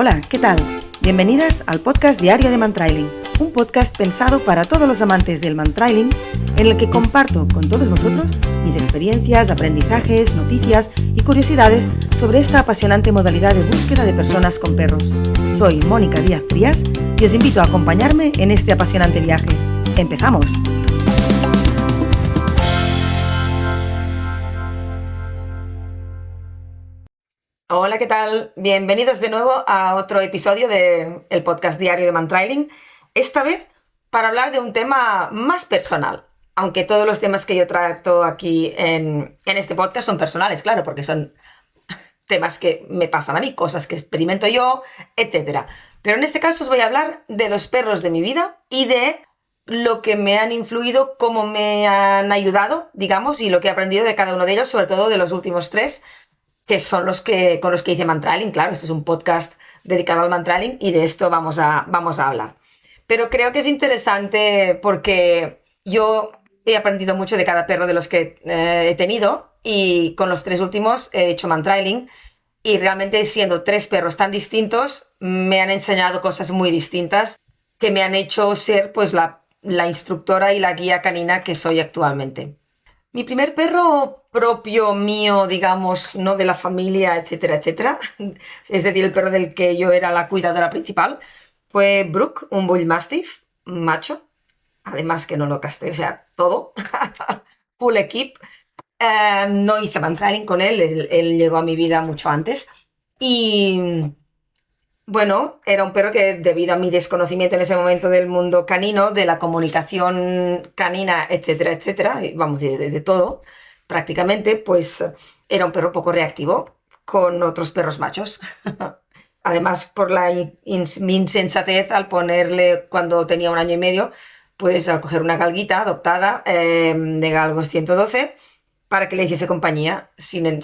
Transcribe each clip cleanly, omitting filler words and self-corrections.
Hola, ¿qué tal? Bienvenidas al podcast diario de Mantrailing, un podcast pensado para todos los amantes del mantrailing, en el que comparto con todos vosotros mis experiencias, aprendizajes, noticias y curiosidades sobre esta apasionante modalidad de búsqueda de personas con perros. Soy Mónica Díaz Trías y os invito a acompañarme en este apasionante viaje. ¡Empezamos! Hola, ¿qué tal? Bienvenidos de nuevo a otro episodio del podcast diario de Mantrailing. Esta vez para hablar de un tema más personal, aunque todos los temas que yo trato aquí en este podcast son personales, claro, porque son temas que me pasan a mí, cosas que experimento yo, etc. Pero en este caso os voy a hablar de los perros de mi vida y de lo que me han influido, cómo me han ayudado, digamos, y lo que he aprendido de cada uno de ellos, sobre todo de los últimos 3, que son con los que hice mantrailing. Claro, este es un podcast dedicado al mantrailing y de esto vamos a hablar. Pero creo que es interesante porque yo he aprendido mucho de cada perro de los que he tenido, y con los 3 últimos he hecho mantrailing, y realmente, siendo 3 perros tan distintos, me han enseñado cosas muy distintas que me han hecho ser pues la instructora y la guía canina que soy actualmente. Mi primer perro propio mío, digamos, no de la familia, etcétera, etcétera, es decir, el perro del que yo era la cuidadora principal, fue Brooke, un Bull Mastiff macho, además que no lo castré, o sea, todo, full equip. No hice mantrailing con él llegó a mi vida mucho antes, y bueno, era un perro que, debido a mi desconocimiento en ese momento del mundo canino, de la comunicación canina, etcétera, etcétera, vamos, de todo, prácticamente, pues era un perro poco reactivo con otros perros machos. Además, por mi insensatez al ponerle, cuando tenía 1 año y medio, pues al coger una galguita adoptada de Galgos 112 para que le hiciese compañía, sin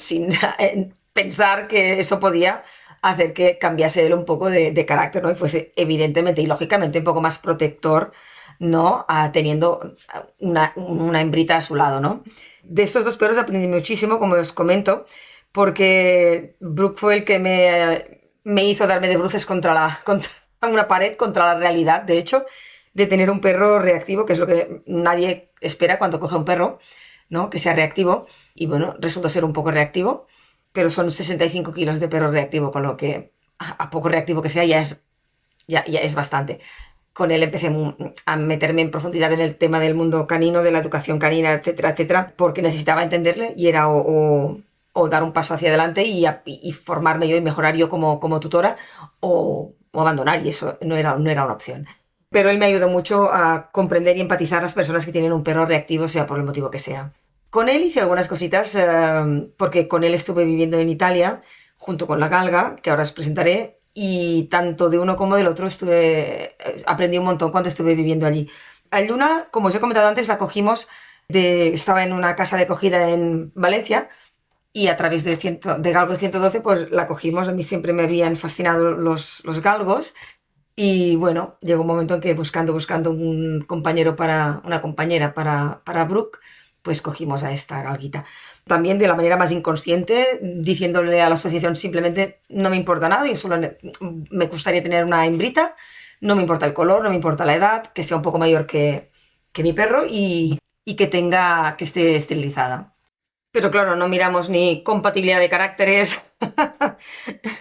pensar que eso podía hacer que cambiase él un poco de carácter, ¿no? Y fuese evidentemente y lógicamente un poco más protector, ¿no? Teniendo una hembrita a su lado, ¿no? De estos 2 perros aprendí muchísimo, como os comento, porque Brooke fue el que me hizo darme de bruces contra una pared, contra la realidad, de hecho, de tener un perro reactivo, que es lo que nadie espera cuando coge un perro, ¿no? Que sea reactivo. Y bueno, resultó ser un poco reactivo, pero son 65 kilos de perro reactivo, con lo que a poco reactivo que sea ya es bastante. Con él empecé a meterme en profundidad en el tema del mundo canino, de la educación canina, etcétera, etcétera, porque necesitaba entenderle, y era o dar un paso hacia adelante y formarme yo y mejorar yo como tutora, o abandonar, y eso no era una opción. Pero él me ayudó mucho a comprender y empatizar a las personas que tienen un perro reactivo, sea por el motivo que sea. Con él hice algunas cositas, porque con él estuve viviendo en Italia, junto con la galga, que ahora os presentaré, y tanto de uno como del otro aprendí un montón cuando estuve viviendo allí. A Luna, como os he comentado antes, la cogimos, estaba en una casa de acogida en Valencia, y a través de Galgos 112, pues la cogimos. A mí siempre me habían fascinado los galgos, y bueno, llegó un momento en que buscando un compañero una compañera para Brooke, pues cogimos a esta galguita. También de la manera más inconsciente, diciéndole a la asociación simplemente: no me importa nada, yo solo me gustaría tener una hembrita, no me importa el color, no me importa la edad, que sea un poco mayor que mi perro, y que esté esterilizada. Pero claro, no miramos ni compatibilidad de caracteres,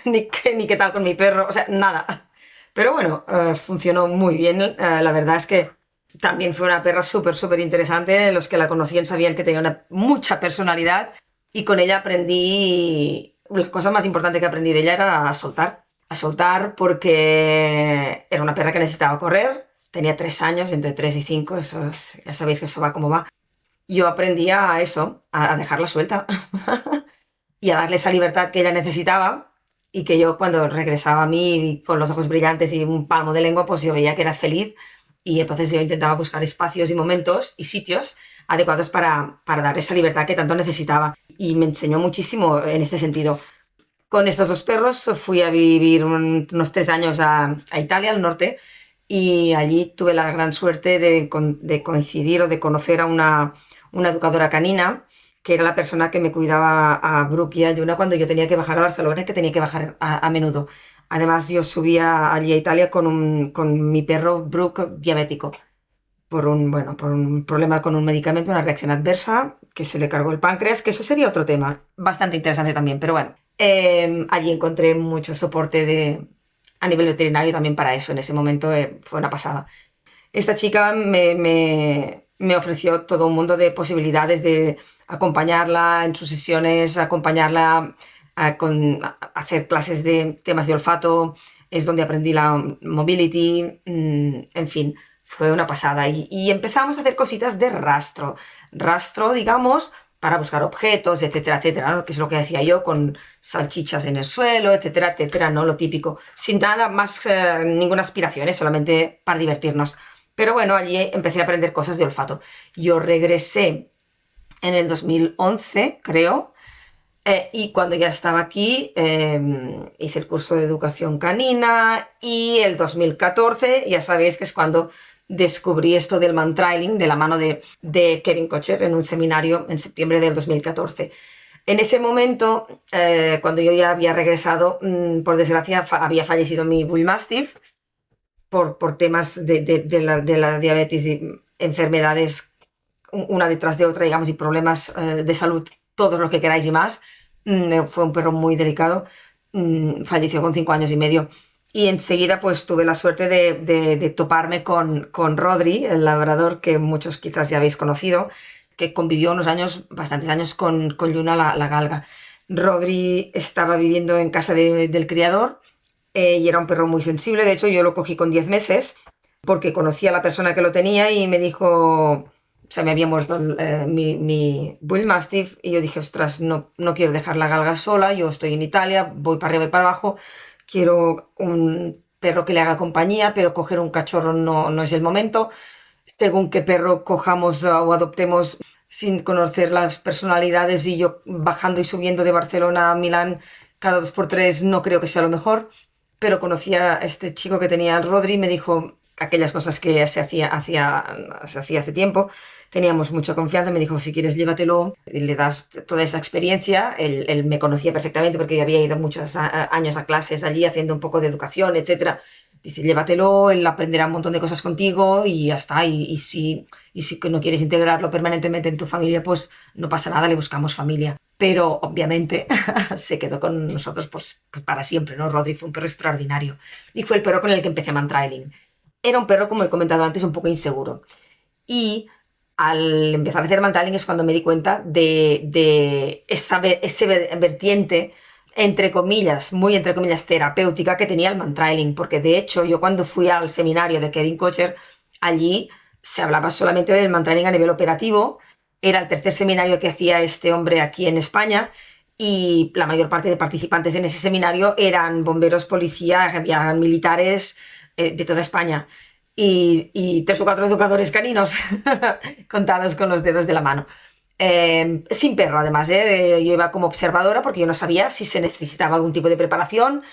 ni qué tal con mi perro, o sea, nada. Pero bueno, funcionó muy bien. La verdad es que también fue una perra súper, súper interesante. Los que la conocían sabían que tenía mucha personalidad, y con ella aprendí. La cosa más importante que aprendí de ella era a soltar. A soltar, porque era una perra que necesitaba correr. Tenía 3 años, entre 3 y 5, ya sabéis que eso va como va. Yo aprendí a eso, a dejarla suelta y a darle esa libertad que ella necesitaba, y que yo, cuando regresaba a mí con los ojos brillantes y un palmo de lengua, pues yo veía que era feliz, y entonces yo intentaba buscar espacios y momentos y sitios adecuados para darle esa libertad que tanto necesitaba, y me enseñó muchísimo en este sentido. Con estos 2 perros fui a vivir unos 3 años a Italia, al norte, y allí tuve la gran suerte de coincidir o de conocer a una educadora canina, que era la persona que me cuidaba a Brooke y a Yuna cuando yo tenía que bajar a Barcelona, y que tenía que bajar a menudo Además, yo subía allí a Italia con mi perro Brooke diabético por un problema con un medicamento, una reacción adversa, que se le cargó el páncreas, que eso sería otro tema, bastante interesante también, pero bueno, allí encontré mucho soporte a nivel veterinario también para eso, en ese momento fue una pasada. Esta chica me ofreció todo un mundo de posibilidades de acompañarla en sus sesiones, acompañarla a hacer clases de temas de olfato, es donde aprendí la mobility, en fin, fue una pasada. Y empezamos a hacer cositas de rastro, digamos, para buscar objetos, etcétera, etcétera, ¿no? Que es lo que decía yo, con salchichas en el suelo, etcétera, etcétera, ¿no? Lo típico, sin nada más, ninguna aspiración, solamente para divertirnos. Pero bueno, allí empecé a aprender cosas de olfato. Yo regresé en el 2011, creo, y cuando ya estaba aquí, hice el curso de educación canina, y el 2014, ya sabéis que es cuando descubrí esto del mantrailing de la mano de Kevin Kocher en un seminario en septiembre del 2014. En ese momento, cuando yo ya había regresado, por desgracia había fallecido mi Bull Mastiff por temas de la diabetes y enfermedades una detrás de otra, digamos, y problemas de salud, todos los que queráis y más. Fue un perro muy delicado, falleció con 5 años y medio. Y enseguida pues tuve la suerte de toparme con Rodri, el labrador que muchos quizás ya habéis conocido, que convivió unos años, bastantes años con Yuna la galga. Rodri estaba viviendo en casa del criador, y era un perro muy sensible. De hecho, yo lo cogí con 10 meses porque conocía a la persona que lo tenía y me dijo, se me había muerto mi Bull Mastiff, y yo dije, ostras, no quiero dejar la galga sola, yo estoy en Italia, voy para arriba y para abajo, quiero un perro que le haga compañía, pero coger un cachorro no es el momento. Según qué perro cojamos o adoptemos sin conocer las personalidades, y yo bajando y subiendo de Barcelona a Milán cada 2 por 3, no creo que sea lo mejor. Pero conocí a este chico que tenía el Rodri y me dijo aquellas cosas que se hacía hace tiempo. Teníamos mucha confianza, me dijo, si quieres llévatelo, le das toda esa experiencia. Él me conocía perfectamente porque yo había ido muchos años a clases allí haciendo un poco de educación, etcétera. Dice, llévatelo, él aprenderá un montón de cosas contigo y ya está. Y si no quieres integrarlo permanentemente en tu familia, pues no pasa nada, le buscamos familia. Pero obviamente se quedó con nosotros pues para siempre, ¿no? Rodri fue un perro extraordinario. Y fue el perro con el que empecé mantrailing. Era un perro, como he comentado antes, un poco inseguro. Y al empezar a hacer mantrailing es cuando me di cuenta de ese vertiente, entre comillas, muy entre comillas, terapéutica que tenía el mantrailing. Porque de hecho, yo cuando fui al seminario de Kevin Kocher, allí se hablaba solamente del mantrailing a nivel operativo. Era el tercer seminario que hacía este hombre aquí en España, y la mayor parte de participantes en ese seminario eran bomberos, policías, había militares de toda España, y 3 o 4 educadores caninos contados con los dedos de la mano. Sin perro, además, yo iba como observadora porque yo no sabía si se necesitaba algún tipo de preparación,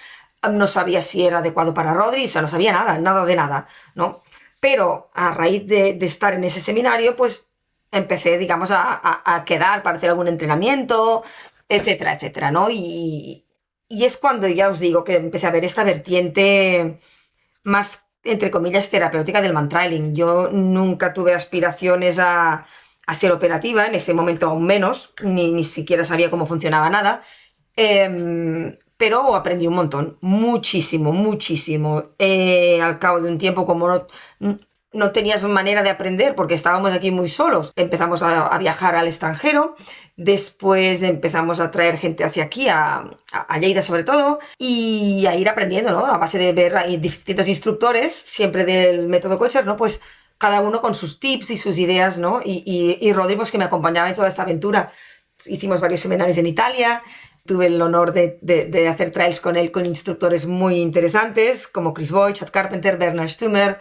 no sabía si era adecuado para Rodri, o sea, no sabía nada de nada, ¿no? Pero a raíz de estar en ese seminario, pues empecé, digamos, a quedar para hacer algún entrenamiento, etcétera, etcétera, ¿no? Y es cuando ya os digo que empecé a ver esta vertiente más, entre comillas, terapéutica del mantrailing. Yo nunca tuve aspiraciones a ser operativa, en ese momento aún menos, ni siquiera sabía cómo funcionaba nada. Pero aprendí un montón, muchísimo, muchísimo. Al cabo de un tiempo, como no tenías manera de aprender porque estábamos aquí muy solos, empezamos a viajar al extranjero, después empezamos a traer gente hacia aquí, a Lleida sobre todo, y a ir aprendiendo, ¿no? A base de ver a distintos instructores, siempre del método Kocher, ¿no? Pues cada uno con sus tips y sus ideas, ¿no? Y Rodri, pues, que me acompañaba en toda esta aventura. Hicimos varios seminarios en Italia. Tuve el honor de hacer trials con él, con instructores muy interesantes, como Chris Boyd, Chad Carpenter, Bernard Stumer,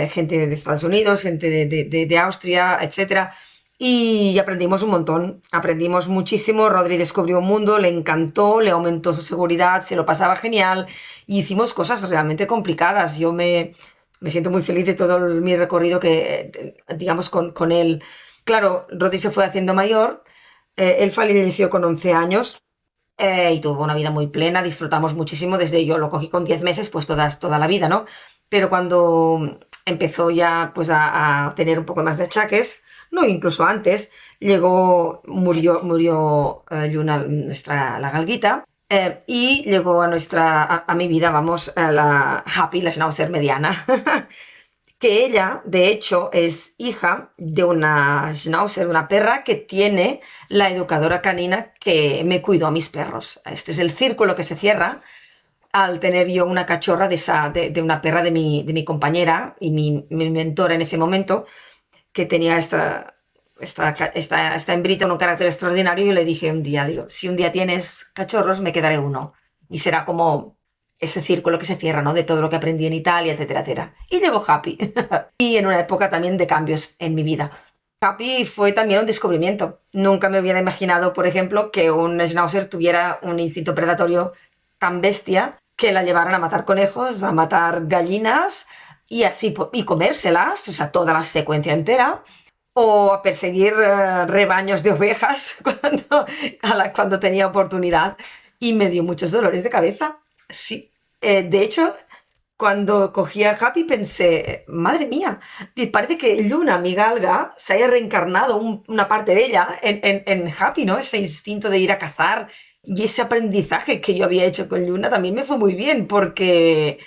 gente de Estados Unidos, gente de Austria, etc. Y aprendimos un montón, aprendimos muchísimo. Rodri descubrió un mundo, le encantó, le aumentó su seguridad, se lo pasaba genial, y hicimos cosas realmente complicadas. Yo me siento muy feliz de todo mi recorrido digamos, con él. Claro, Rodri se fue haciendo mayor, él falleció con 11 años, y tuvo una vida muy plena, disfrutamos muchísimo desde yo lo cogí con 10 meses, pues toda la vida, ¿no? Pero cuando empezó ya pues a tener un poco más de achaques, no, incluso antes, murió Lluna, la galguita, y llegó a mi vida, vamos, la Happy, la Schnauzer mediana. Que ella, de hecho, es hija de una Schnauzer, una perra que tiene la educadora canina que me cuidó a mis perros. Este es el círculo que se cierra al tener yo una cachorra de una perra de mi compañera y mi mentora en ese momento, que tenía esta hembrita con un carácter extraordinario. Y yo le dije un día, digo, si un día tienes cachorros, me quedaré uno. Y será como ese círculo que se cierra, ¿no? De todo lo que aprendí en Italia, etcétera, etcétera. Y llegó Happy. Y en una época también de cambios en mi vida. Happy fue también un descubrimiento. Nunca me hubiera imaginado, por ejemplo, que un Schnauzer tuviera un instinto predatorio tan bestia que la llevaran a matar conejos, a matar gallinas y así y comérselas, o sea, toda la secuencia entera, o a perseguir rebaños de ovejas cuando tenía oportunidad, y me dio muchos dolores de cabeza. Sí, de hecho, cuando cogí a Happy pensé, madre mía, parece que Luna, mi galga, se haya reencarnado una parte de ella en Happy, ¿no? Ese instinto de ir a cazar y ese aprendizaje que yo había hecho con Luna también me fue muy bien porque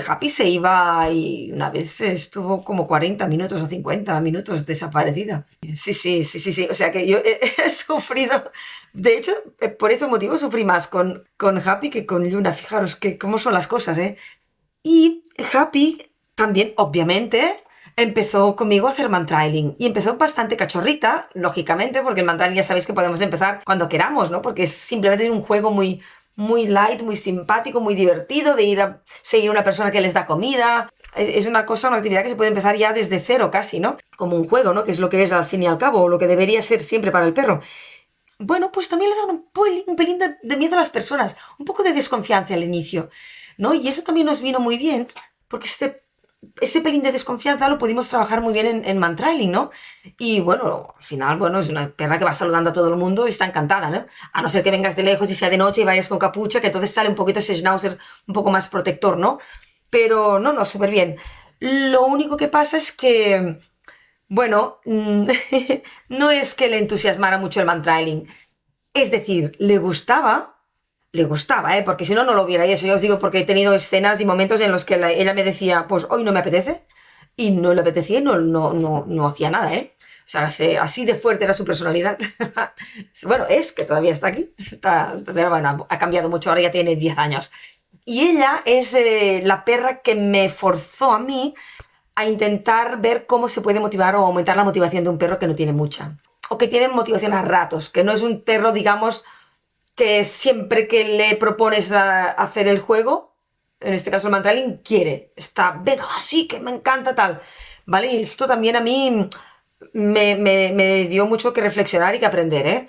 Happy se iba y una vez estuvo como 40 minutos o 50 minutos desaparecida. Sí, sí, sí, sí, sí. O sea que yo he sufrido, de hecho, por ese motivo sufrí más con Happy que con Luna. Fijaros que cómo son las cosas, ¿eh? Y Happy también, obviamente, empezó conmigo a hacer mantrailing. Y empezó bastante cachorrita, lógicamente, porque el mantrailing ya sabéis que podemos empezar cuando queramos, ¿no? Porque es simplemente un juego muy, muy light, muy simpático, muy divertido, de ir a seguir a una persona que les da comida. Es una cosa, una actividad que se puede empezar ya desde cero casi, ¿no? Como un juego, ¿no? Que es lo que es al fin y al cabo, o lo que debería ser siempre para el perro. Bueno, pues también le da un pelín de miedo a las personas, un poco de desconfianza al inicio, ¿no? Y eso también nos vino muy bien, porque ese pelín de desconfianza lo pudimos trabajar muy bien en mantrailing, ¿no? Y bueno, al final, bueno, es una perra que va saludando a todo el mundo y está encantada, ¿no? A no ser que vengas de lejos y sea de noche y vayas con capucha, que entonces sale un poquito ese schnauzer un poco más protector, ¿no? Pero no, súper bien. Lo único que pasa es que, bueno, no es que le entusiasmara mucho el mantrailing. Es decir, le gustaba, ¿eh? Porque si no, no lo hubiera. Y eso ya os digo porque he tenido escenas y momentos en los que ella me decía, pues hoy no me apetece. Y no le apetecía y no hacía nada, ¿eh? O sea, así de fuerte era su personalidad. Bueno, es que todavía está aquí. Pero bueno, ha cambiado mucho. Ahora ya tiene 10 años. Y ella es la perra que me forzó a mí a intentar ver cómo se puede motivar o aumentar la motivación de un perro que no tiene mucha. O que tiene motivación a ratos, que no es un perro, digamos, que siempre que le propones hacer el juego, en este caso el mantrailing, quiere. Está, venga, así que me encanta tal. ¿Vale? Y esto también a mí me dio mucho que reflexionar y que aprender, ¿eh?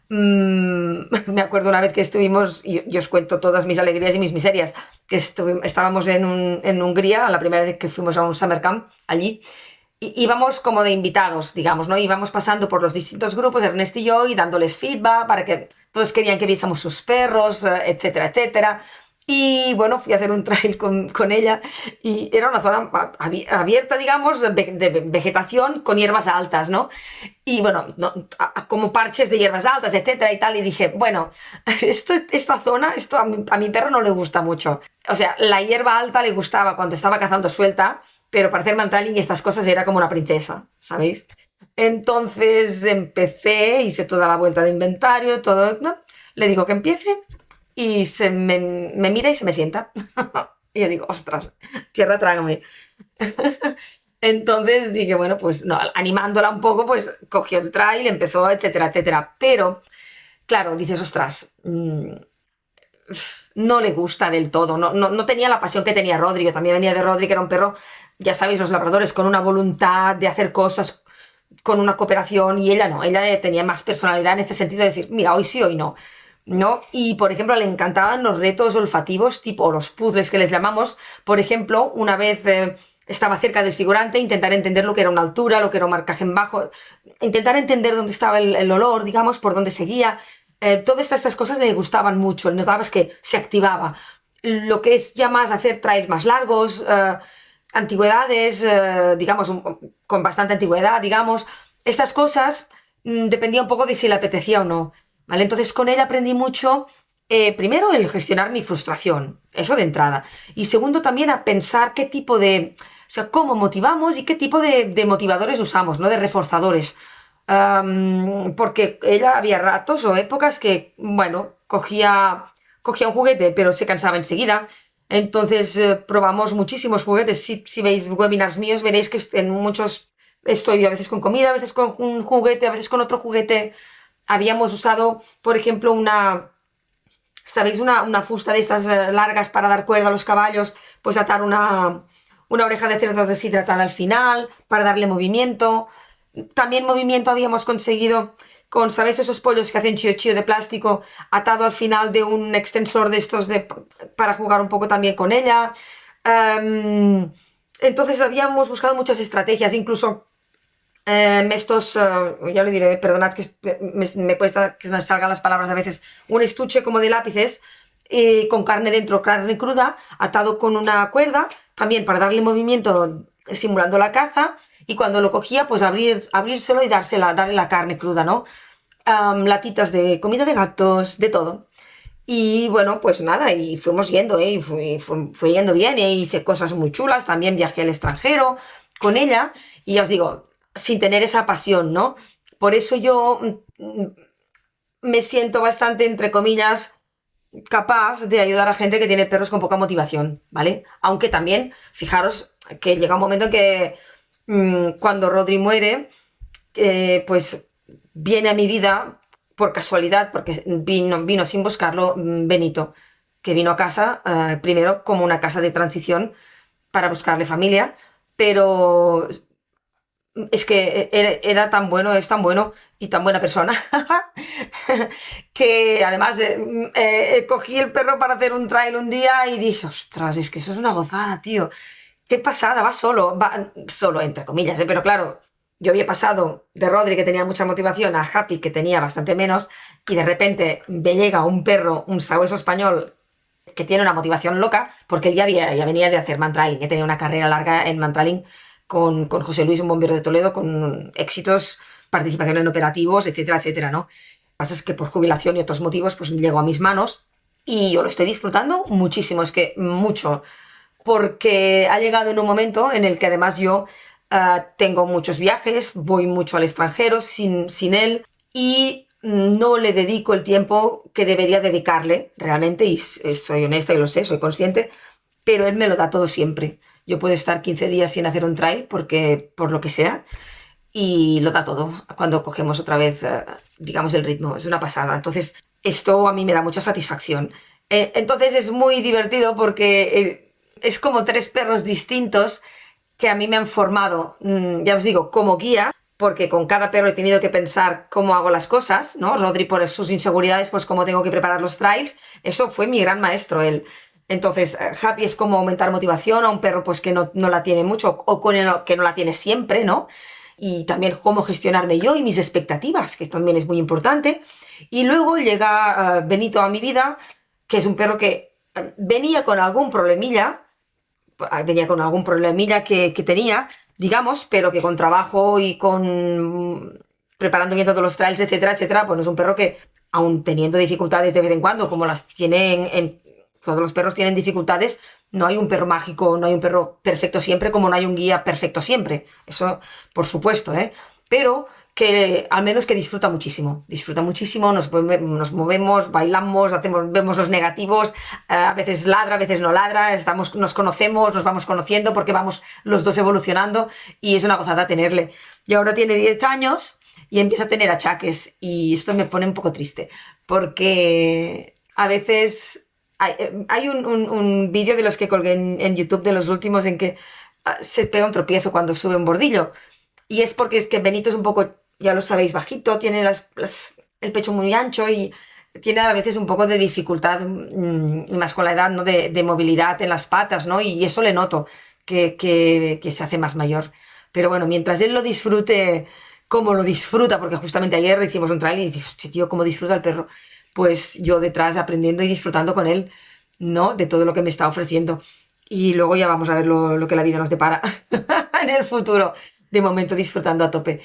Me acuerdo una vez que estuvimos, y os cuento todas mis alegrías y mis miserias, que estábamos en Hungría, la primera vez que fuimos a un summer camp allí, y íbamos como de invitados, digamos, ¿no? Íbamos pasando por los distintos grupos, Ernest y yo, y dándoles feedback para que todos querían que viésemos sus perros, etcétera, etcétera. Y bueno, fui a hacer un trail con ella y era una zona abierta, digamos, de vegetación con hierbas altas, ¿no? Y bueno, como parches de hierbas altas, etcétera y tal. Y dije, bueno, esta zona, esto a mi perro no le gusta mucho. O sea, la hierba alta le gustaba cuando estaba cazando suelta, pero para hacer mantrailing y estas cosas era como una princesa, ¿sabéis? Entonces hice toda la vuelta de inventario, todo, ¿no? Le digo que empiece y me mira y se me sienta. Y yo digo, ostras, tierra trágame. Entonces dije, bueno, pues no, animándola un poco, pues cogió el trail, empezó, etcétera, etcétera. Pero, claro, dices, ostras, no le gusta del todo, no tenía la pasión que tenía Rodri. Yo también venía de Rodri, que era un perro, ya sabéis, los labradores, con una voluntad de hacer cosas, con una cooperación, y ella no, ella tenía más personalidad en este sentido de decir, mira, hoy sí, hoy no. ¿No? Y, por ejemplo, le encantaban los retos olfativos, tipo los puzzles que les llamamos. Por ejemplo, una vez estaba cerca del figurante, intentar entender lo que era una altura, lo que era un marcaje en bajo, intentar entender dónde estaba el olor, digamos, por dónde seguía. Todas estas cosas le gustaban mucho, notabas que se activaba. Lo que es ya más hacer trails más largos, antigüedades, digamos, con bastante antigüedad, digamos, estas cosas dependía un poco de si le apetecía o no, ¿vale? Entonces con ella aprendí mucho, primero el gestionar mi frustración, eso de entrada, y segundo también a pensar qué tipo de, o sea, cómo motivamos y qué tipo de motivadores usamos, ¿no? De reforzadores. Porque ella había ratos o épocas que, bueno, cogía un juguete, pero se cansaba enseguida. Entonces probamos muchísimos juguetes. Si veis webinars míos, veréis que en muchos estoy a veces con comida, a veces con un juguete, a veces con otro juguete. Habíamos usado, por ejemplo, ¿sabéis? Una fusta de estas largas para dar cuerda a los caballos, pues atar una oreja de cerdo deshidratada al final para darle movimiento. También movimiento habíamos conseguido con, ¿sabes? Esos pollos que hacen chío chío de plástico atado al final de un extensor de estos para jugar un poco también con ella. Entonces habíamos buscado muchas estrategias, incluso ya lo diré, perdonad que me cuesta que me salgan las palabras a veces, un estuche como de lápices con carne dentro, carne cruda, atado con una cuerda, también para darle movimiento simulando la caza, y cuando lo cogía, pues abrírselo y darle la carne cruda, ¿no? Latitas de comida de gatos, de todo. Y bueno, pues nada, y fuimos yendo, y fue yendo bien, y hice cosas muy chulas, también viajé al extranjero con ella, y ya os digo, sin tener esa pasión, ¿no? Por eso yo me siento bastante, entre comillas, capaz de ayudar a gente que tiene perros con poca motivación, ¿vale? Aunque también, fijaros que llega un momento en que cuando Rodri muere, pues viene a mi vida por casualidad, porque vino sin buscarlo, Benito, que vino a casa, primero como una casa de transición para buscarle familia, pero es que era tan bueno, es tan bueno y tan buena persona que además cogí el perro para hacer un trail un día y dije, ostras, es que eso es una gozada, tío. Qué pasada, va solo entre comillas, pero claro, yo había pasado de Rodri, que tenía mucha motivación, a Happy, que tenía bastante menos, y de repente me llega un perro, un sabueso español, que tiene una motivación loca, porque él ya venía de hacer mantrailing, que tenía una carrera larga en mantrailing con José Luis, un bombero de Toledo, con éxitos, participación en operativos, etcétera, etcétera, ¿no? Lo que pasa es que por jubilación y otros motivos, pues llegó a mis manos y yo lo estoy disfrutando muchísimo, es que mucho, porque ha llegado en un momento en el que además yo tengo muchos viajes, voy mucho al extranjero sin él y no le dedico el tiempo que debería dedicarle realmente, y soy honesta y lo sé, soy consciente, pero él me lo da todo siempre. Yo puedo estar 15 días sin hacer un trail porque, por lo que sea, y lo da todo cuando cogemos otra vez, digamos, el ritmo. Es una pasada. Entonces, esto a mí me da mucha satisfacción. Entonces es muy divertido porque es como tres perros distintos que a mí me han formado, ya os digo, como guía, porque con cada perro he tenido que pensar cómo hago las cosas, ¿no? Rodri por sus inseguridades, pues cómo tengo que preparar los trails. Eso fue mi gran maestro, él. Entonces, Happy es como aumentar motivación a un perro pues que no la tiene mucho o con el que no la tiene siempre, ¿no? Y también cómo gestionarme yo y mis expectativas, que también es muy importante. Y luego llega Benito a mi vida, que es un perro que venía con algún problemilla que tenía, digamos, pero que con trabajo y con preparando bien todos los trails, etcétera, etcétera, pues no es un perro que, aun teniendo dificultades de vez en cuando, como las tienen todos los perros tienen dificultades, no hay un perro mágico, no hay un perro perfecto siempre, como no hay un guía perfecto siempre. Eso, por supuesto, ¿eh? Pero que al menos que disfruta muchísimo, nos movemos, bailamos, vemos los negativos, a veces ladra, a veces no ladra, nos conocemos, nos vamos conociendo porque vamos los dos evolucionando y es una gozada tenerle. Y ahora tiene 10 años y empieza a tener achaques y esto me pone un poco triste porque a veces hay un vídeo de los que colgué en YouTube de los últimos en que se pega un tropiezo cuando sube un bordillo. Y es porque es que Benito es un poco, ya lo sabéis, bajito, tiene el pecho muy ancho y tiene a veces un poco de dificultad, más con la edad, ¿no? De movilidad en las patas, ¿no? Y eso le noto, que se hace más mayor. Pero bueno, mientras él lo disfrute cómo lo disfruta, porque justamente ayer hicimos un trial y dices, "Hostia, tío, cómo disfruta el perro". Pues yo detrás aprendiendo y disfrutando con él, ¿no? De todo lo que me está ofreciendo. Y luego ya vamos a ver lo que la vida nos depara en el futuro. De momento disfrutando a tope.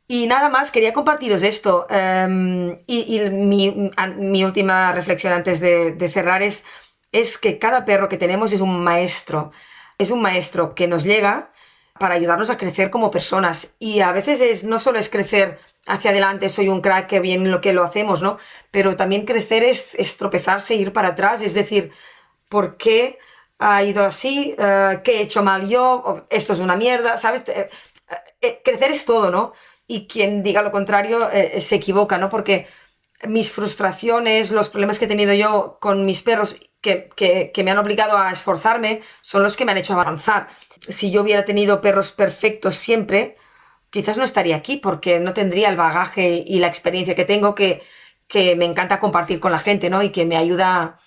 Y nada más, quería compartiros esto. Mi última reflexión antes de cerrar es que cada perro que tenemos es un maestro. Es un maestro que nos llega para ayudarnos a crecer como personas. Y a veces no solo es crecer hacia adelante, soy un crack, que bien lo que lo hacemos, ¿no? Pero también crecer es tropezarse, ir para atrás, es decir, ¿por qué ha ido así? ¿Qué he hecho mal yo? Esto es una mierda, ¿sabes? Crecer es todo, ¿no? Y quien diga lo contrario se equivoca, ¿no? Porque mis frustraciones, los problemas que he tenido yo con mis perros que me han obligado a esforzarme son los que me han hecho avanzar. Si yo hubiera tenido perros perfectos siempre, quizás no estaría aquí porque no tendría el bagaje y la experiencia que tengo que me encanta compartir con la gente, ¿no? Y que me ayuda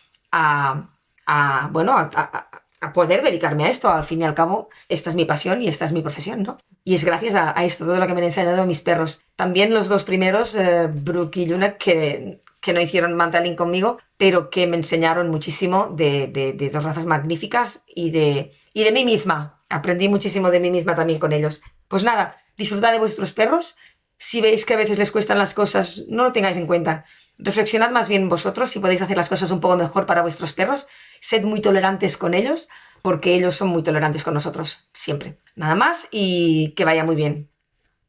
bueno, a poder dedicarme a esto. Al fin y al cabo, esta es mi pasión y esta es mi profesión, ¿no? Y es gracias a esto, todo lo que me han enseñado mis perros. También los dos primeros, Brooke y Luna, que no hicieron mantling conmigo, pero que me enseñaron muchísimo de dos razas magníficas y de mí misma. Aprendí muchísimo de mí misma también con ellos. Pues nada, disfrutad de vuestros perros. Si veis que a veces les cuestan las cosas, no lo tengáis en cuenta. Reflexionad más bien vosotros si podéis hacer las cosas un poco mejor para vuestros perros. Sed muy tolerantes con ellos, porque ellos son muy tolerantes con nosotros, siempre. Nada más y que vaya muy bien.